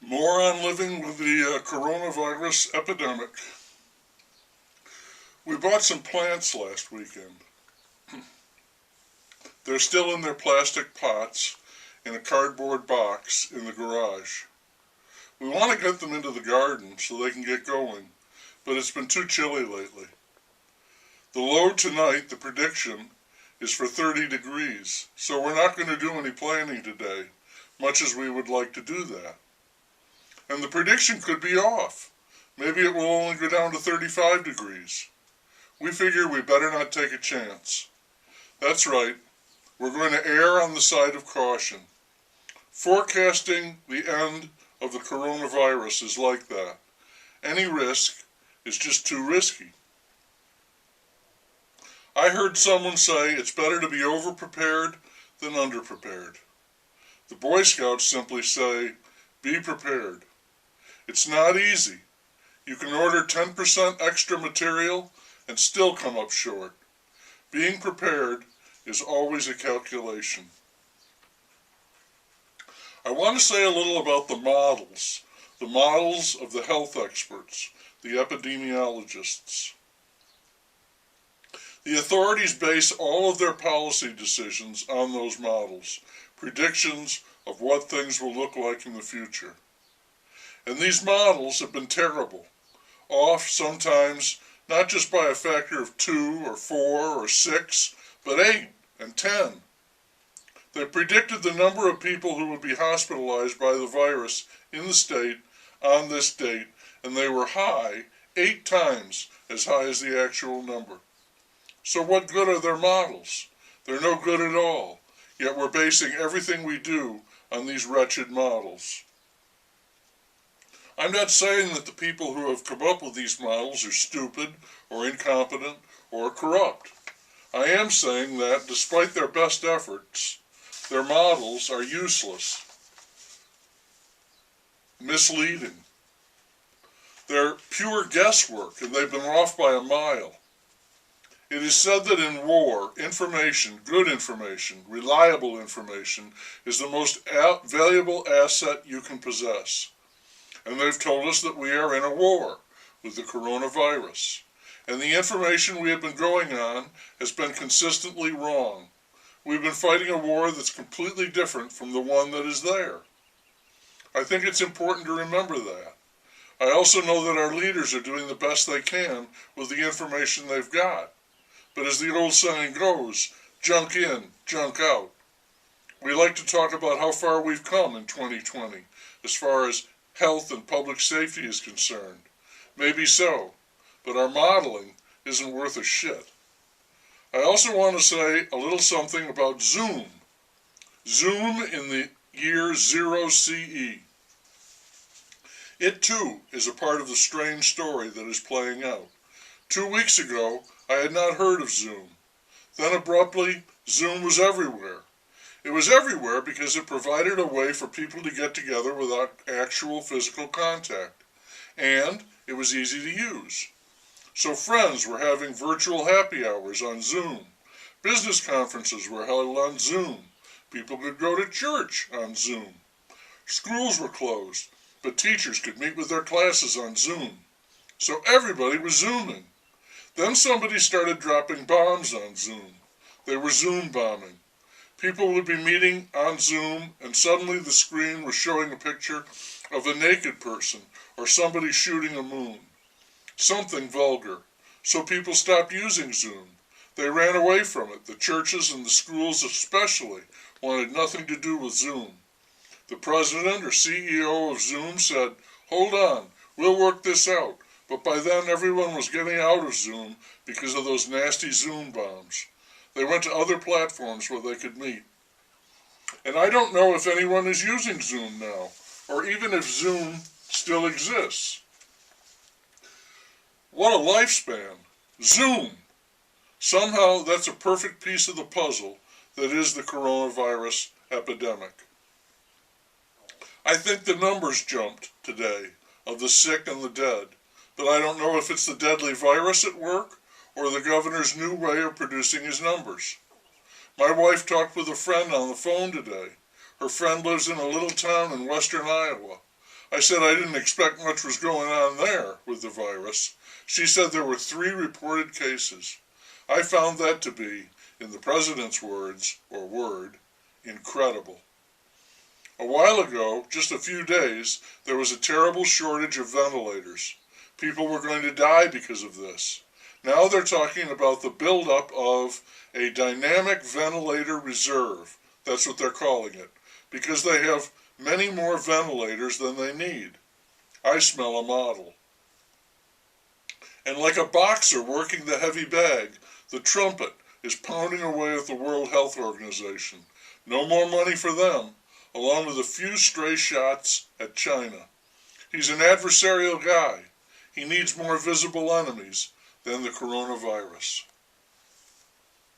More on living with the coronavirus epidemic. We bought some plants last weekend. They're still in their plastic pots in a cardboard box in the garage. We want to get them into the garden so they can get going, but it's been too chilly lately. The low tonight, the prediction, is for 30 degrees, so we're not going to do any planting today, much as we would like to do that. And the prediction could be off. Maybe it will only go down to 35 degrees. We figure we better not take a chance. That's right. We're going to err on the side of caution. Forecasting the end of the coronavirus is like that. Any risk is just too risky. I heard someone say it's better to be overprepared than underprepared. The Boy Scouts simply say, be prepared. It's not easy. You can order 10% extra material and still come up short. Being prepared is always a calculation. I want to say a little about the models of the health experts, the epidemiologists. The authorities base all of their policy decisions on those models, predictions of what things will look like in the future. And these models have been terrible, off sometimes not just by a factor of 2 or 4 or 6, but 8 and 10. They predicted the number of people who would be hospitalized by the virus in the state on this date, and they were high, 8 times as high as the actual number. So what good are their models? They're no good at all, yet we're basing everything we do on these wretched models. I'm not saying that the people who have come up with these models are stupid or incompetent or corrupt. I am saying that, despite their best efforts, their models are useless, misleading. They're pure guesswork, and they've been off by a mile. It is said that in war, information, good information, reliable information, is the most valuable asset you can possess. And they've told us that we are in a war with the coronavirus. And the information we have been going on has been consistently wrong. We've been fighting a war that's completely different from the one that is there. I think it's important to remember that. I also know that our leaders are doing the best they can with the information they've got. But as the old saying goes, junk in, junk out. We like to talk about how far we've come in 2020 as far as health and public safety is concerned. Maybe so, but our modeling isn't worth a shit. I also want to say a little something about Zoom. Zoom in the year 0 CE. It too is a part of the strange story that is playing out. 2 weeks ago, I had not heard of Zoom. Then abruptly, Zoom was everywhere. It was everywhere because it provided a way for people to get together without actual physical contact. And it was easy to use. So friends were having virtual happy hours on Zoom. Business conferences were held on Zoom. People could go to church on Zoom. Schools were closed, but teachers could meet with their classes on Zoom. So everybody was Zooming. Then somebody started dropping bombs on Zoom. They were Zoom bombing. People would be meeting on Zoom, and suddenly the screen was showing a picture of a naked person or somebody shooting a moon. Something vulgar. So people stopped using Zoom. They ran away from it. The churches and the schools especially wanted nothing to do with Zoom. The president or CEO of Zoom said, "Hold on, we'll work this out." But by then everyone was getting out of Zoom because of those nasty Zoom bombs. They went to other platforms where they could meet. And I don't know if anyone is using Zoom now, or even if Zoom still exists. What a lifespan. Zoom! Somehow that's a perfect piece of the puzzle that is the coronavirus epidemic. I think the numbers jumped today of the sick and the dead, but I don't know if it's the deadly virus at work or the governor's new way of producing his numbers. My wife talked with a friend on the phone today. Her friend lives in a little town in western Iowa. I said I didn't expect much was going on there with the virus. She said there were 3 reported cases. I found that to be, in the president's words, or word, incredible. A while ago, just a few days, there was a terrible shortage of ventilators. People were going to die because of this. Now they're talking about the buildup of a dynamic ventilator reserve. That's what they're calling it, because they have many more ventilators than they need. I smell a model. And like a boxer working the heavy bag, the trumpet is pounding away at the World Health Organization. No more money for them, along with a few stray shots at China. He's an adversarial guy. He needs more visible enemies than the coronavirus.